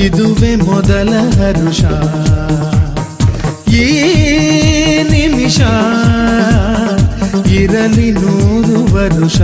ಇದುವೆ ಮೊದಲ ಹರುಷ ಈ ನಿಮಿಷ ಇರಲಿ 100 ವರುಷ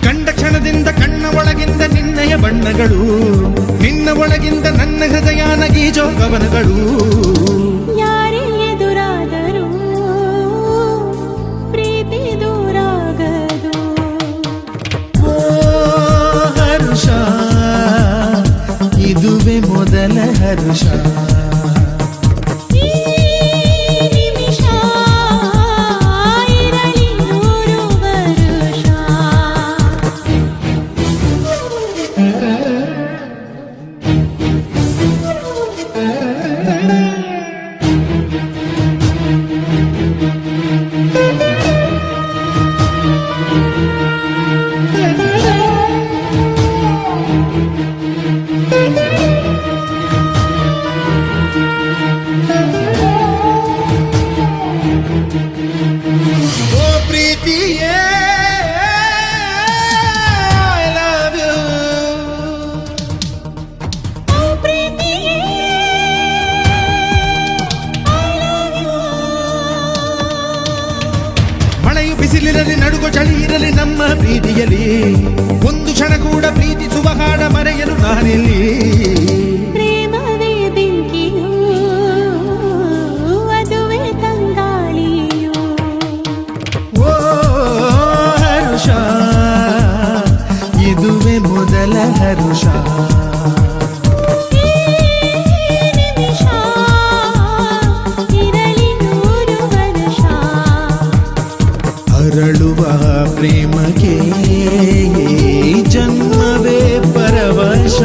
ಕಂಡ ಕ್ಷಣದಿಂದ ಕಣ್ಣ ಒಳಗಿಂದ ನಿನ್ನಯ ಬಣ್ಣಗಳು ನಿನ್ನ ಒಳಗಿಂದ ನನ್ನ ಹೃದಯನ ಗೀಜೋ ಗಮನಗಳು ಯಾರೇ ಎದುರಾದರೂ ಪ್ರೀತಿ ದೂರಾಗದು ಓ ಹರುಷ ಇದುವೆ ಮೊದಲ ಹರುಷ ಮಳೆಯು ಬಿಸಿಲಿರಲಿ ನಡುಗು ಚಳಿ ಇರಲಿ ನಮ್ಮ ಪ್ರೀತಿಯಲಿ ಒಂದು ಕ್ಷಣ ಕೂಡ ಪ್ರೀತಿಸುವ ಹಾಡ ಮರೆಯಲು ನಾನೆಲ್ಲಿ ಪ್ರೇಮವೇ ಬೆಂಕಿಯು ಅದುವೇ ತಂಗಾಳಿಯು ಓ ಹರುಷ ಇದುವೆ ಮೊದಲ ಹರುಷ ಅರಳುವ ಪ್ರೇಮಕ್ಕೆ ಜನ್ಮವೇ ಪರವಶ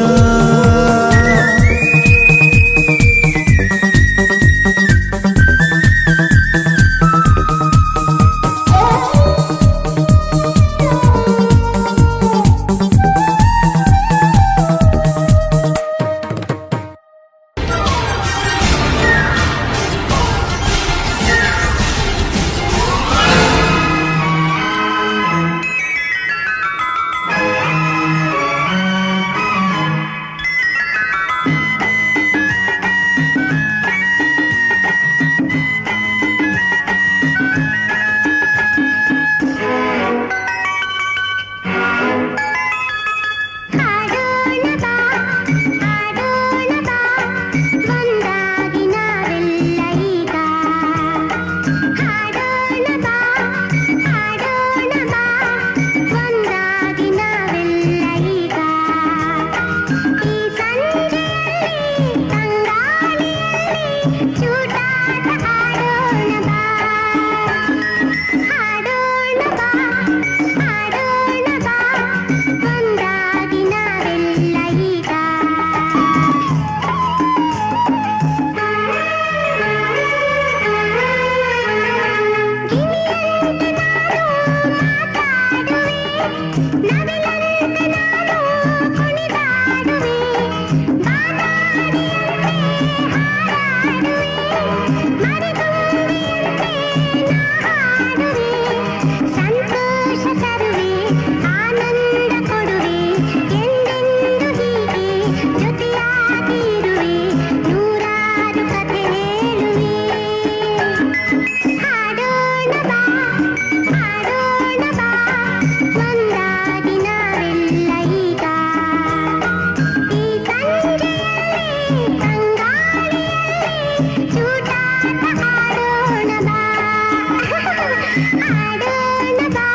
ಆಡೋಣ ಬಾ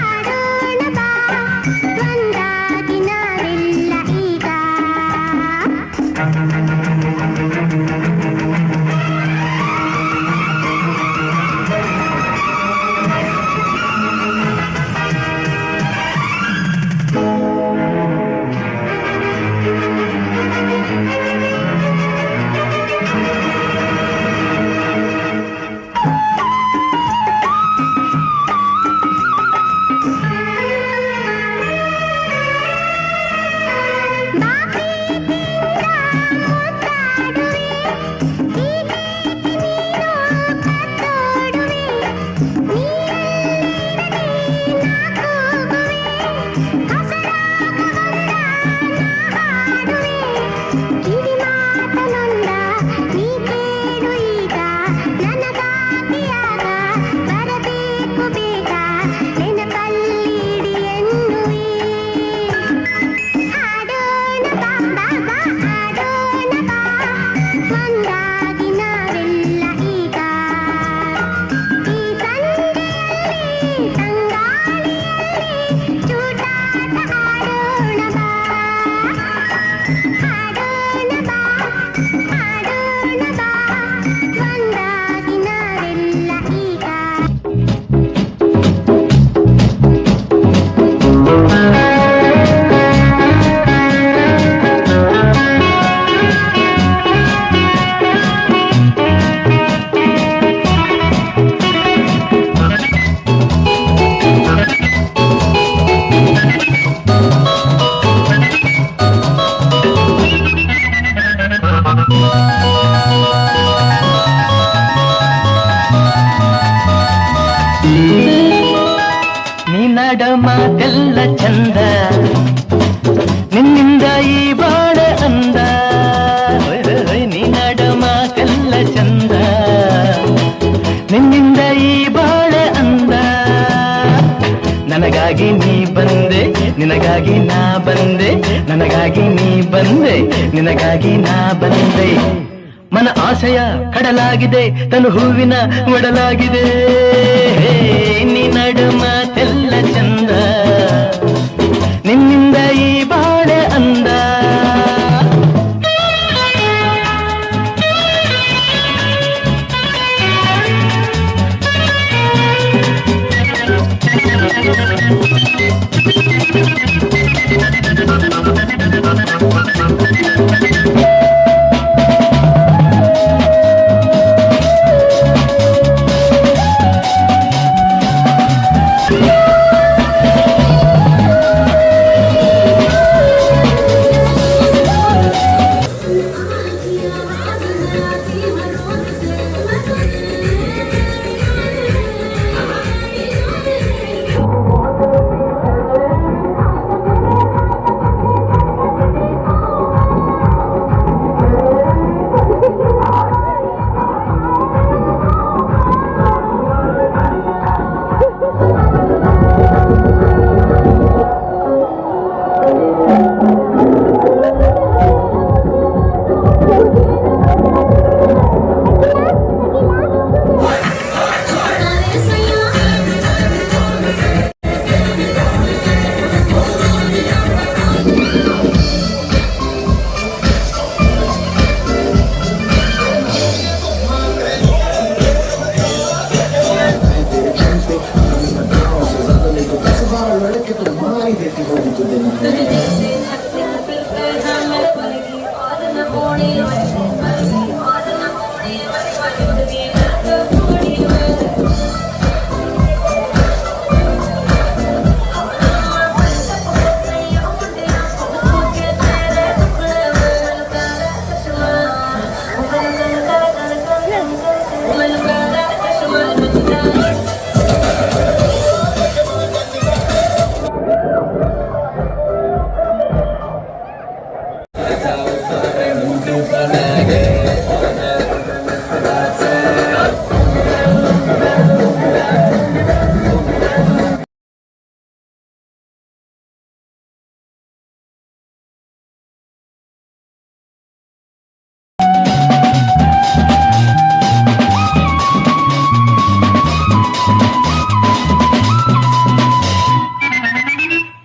ಆಡೋಣ ಬಾ ಒಂದಾಗಿ ನಾವೆಲ್ಲ ಈಗ ನೀನಾಡ ಮಾತೆಲ್ಲ ಚಂದ ನಿನ್ನಿಂದ ಈ ಬಾಳ ಅಂದ ನೀನಾಡ ಮಾತೆಲ್ಲ ಚಂದ ನಿನ್ನಿಂದ ಈ ಬಾಳ ಅಂದ ನನಗಾಗಿ ನೀ ಬಂದೆ ನಿನಗಾಗಿ ನಾ ಬಂದೆ ನನಗಾಗಿ ನೀ ಬಂದೆ ನಿನಗಾಗಿ ನಾ ಬಂದೆ ಮನ ಆಸೆಯ ಕಡಲಾಗಿದೆ ತನು ಹೂವಿನ ಒಡಲಾಗಿದೆ ನಿನ್ನಡ ಮಾತೆಲ್ಲ ಚಂದ ನಿನ್ನಿಂದ ಈ ಬಾಳೆ ಅಂದ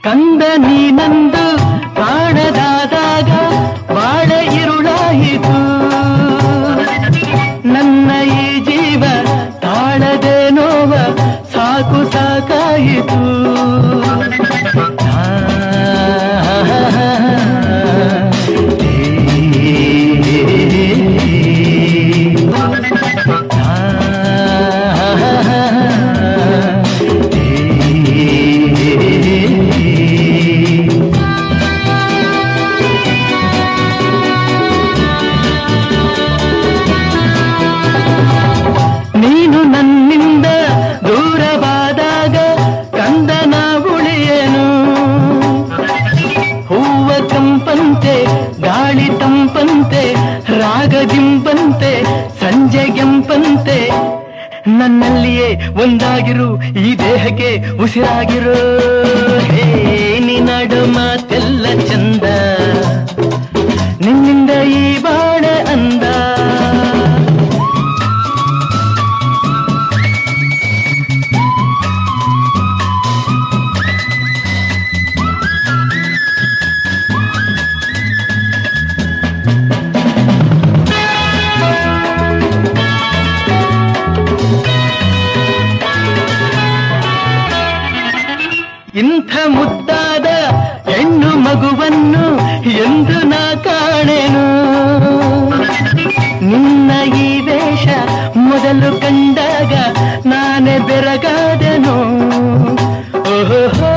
ಕಂದ ನೀನಂದು ಕಾಣದಾದಾಗ ಬಾಳೆ ಇರುಳಾಯಿತು ನನ್ನ ಈ ಜೀವ ತಾಳದೆ ನೋವ ಸಾಕು ಸಾಕಾಯಿತು ನೀನು ನನ್ನಿಂದ ದೂರವಾದಾಗ ಕಂದನ ಉಳಿಯೇನು ಹೂವ ಕಂಪಂತೆ ಗಾಳಿ ತಂಪಂತೆ ರಾಗದಿಂಪಂತೆ ಸಂಜೆಗೆಂಪಂತೆ ನನ್ನಲ್ಲಿಯೇ ಒಂದಾಗಿರು ಈ ದೇಹಕ್ಕೆ ಉಸಿರಾಗಿರು ಹೇ ನಿನ್ನಡು ಮಾತೆಲ್ಲ ಚಂದ ನಿನ್ನಿಂದ ಈ ಬಾಳೆ ಅಂದ ಇಂಥ ಮುದ್ದಾದ ಹೆಣ್ಣು ಮಗುವನ್ನು ಎಂದು ನಾ ಕಾಣೆನು ನಿನ್ನ ಈ ವೇಷ ಮೊದಲು ಕಂಡಾಗ ನಾನೇ ಬೆರಗಾದೆನು ಓಹೋ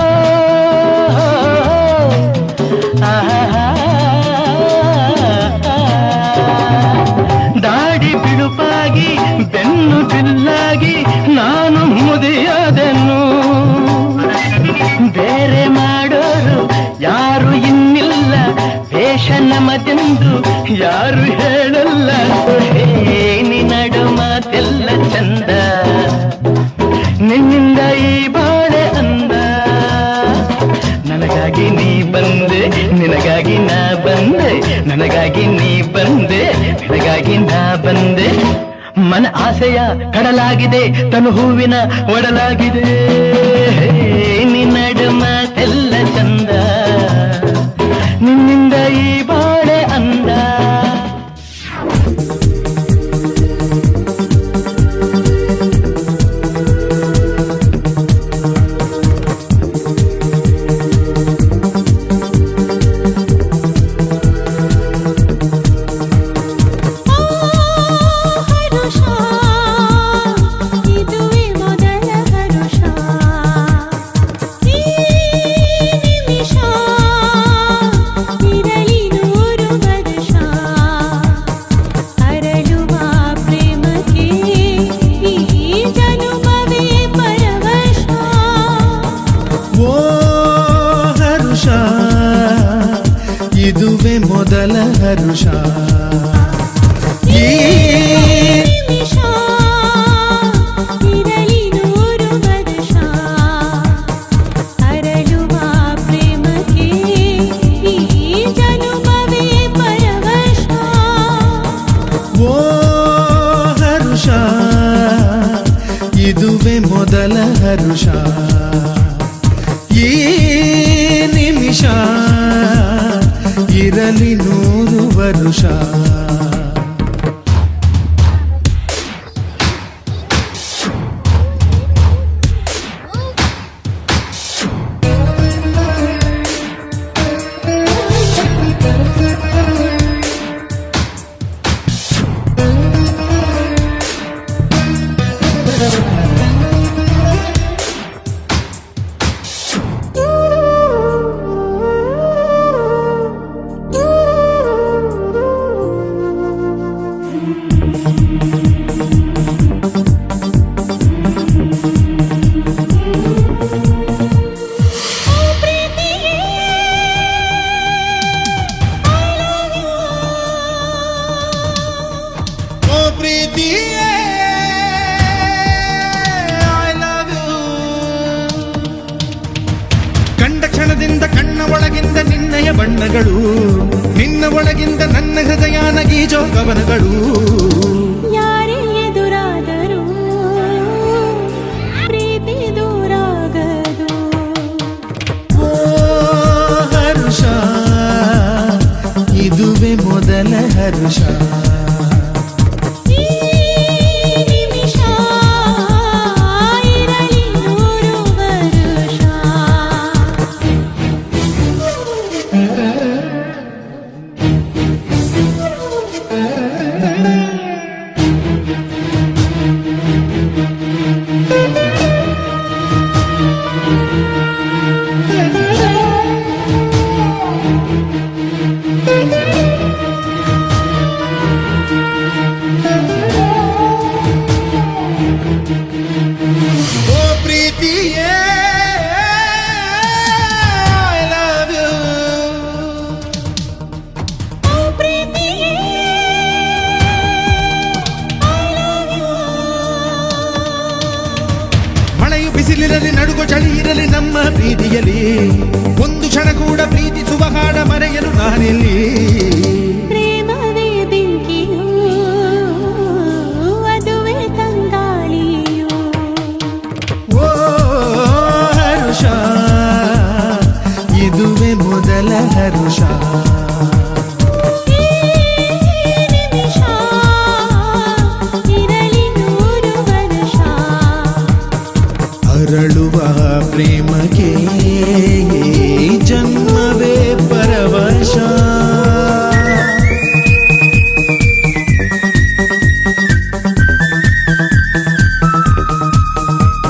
ದಾಡಿ ಬಿಳುಪಾಗಿ ಬೆನ್ನು ಬಿಲ್ಲಾಗಿ ನಾನು ಮುದಿಯಾದೆನು ಬೇರೆ ಮಾಡೋರು ಯಾರು ಇನ್ನಿಲ್ಲ ವೇಷ ನಮದೆಂದು ಯಾರು ಹೇಳಲ್ಲ ಹೇ ನಿನ್ನಡು ಮಾತೆಲ್ಲ ಚಂದ ನಿನ್ನಿಂದ ಈ ಬಾಳೆ ಅಂದ ನನಗಾಗಿ ನೀ ಬಂದೆ ನಿನಗಾಗಿ ನಾ ಬಂದೆ ನನಗಾಗಿ ನೀ ಬಂದೆ ನಿನಗಾಗಿ ನಾ ಬಂದೆ ಮನ ಆಸೆಯ ಕಡಲಾಗಿದೆ ತನು ಹೂವಿನ ಒಡಲಾಗಿದೆ ನಿನ್ನಡು ಮಾತೆಲ್ಲ ಚಂದ ನಿನ್ನಿಂದ ಈ ಬಾಳೆ ಅಂದ ಇದುವೇ ಮೊದಲ ಹರುಷ ಈ ನಿಮಿಷ ಇರಲಿ 100 ವರ್ಷ ಅರಳುವ ಪ್ರೇಮಕ್ಕೆ ಈ ಜನುಮವೇ ಪರವಶ ಓ ಹರುಷ ಇದುವೇ ಮೊದಲ ಹರುಷ ಈ ನಿಮಿಷ ಇರಲಿ 100 ವರ್ಷ ಅರಳುವ ಪ್ರೇಮಕ್ಕೆ ಈ ಜನುಮವೇ ಪರವಶ ಓ ಹರುಷ ಇದುವೇ ಮೊದಲ ಹರುಷ ಈ ನಿಮಿಷ ಇರಲಿ 100 ವರುಷ ಬಣ್ಣಗಳು ನಿನ್ನ ಒಳಗಿಂದ ನನ್ನ ಹೃದಯನ ಗೀಜೋ ಕವನಗಳು ಯಾರೇ ಎದುರಾದರೂ ಪ್ರೀತಿ ದೂರಾಗದು. ಹರುಷ ಈ ನಿಮಿಷ ಇರಲಿ 100 ವರುಷ. ಓ ಪ್ರೀತಿಯೇ I love you. ಓ ಪ್ರೀತಿಯೇ I love you. ಮಳೆಯು ಬಿಸಿಲಿರಲಿ ನಡುಗು ಚಳಿ ಇರಲಿ ನಮ್ಮ ಪ್ರೀತಿಯಲಿ ಒಂದು ಕ್ಷಣ ಕೂಡ ಪ್ರೀತಿಸುವ ಹಾಡ ಮರೆಯಲು ನಾನೆಲ್ಲಿ ಪ್ರೇಮವೇ ಬೆಂಕಿಯು ಅದುವೇ ತಂಗಾಳಿಯು. ಓ ಹರುಷ ಇದುವೇ ಮೊದಲ ಹರುಷ ಈ ನಿಮಿಷ ಇರಲಿ 100 ವರುಷ. ಅರಳುವ ಪ್ರೇಮಕ್ಕೆ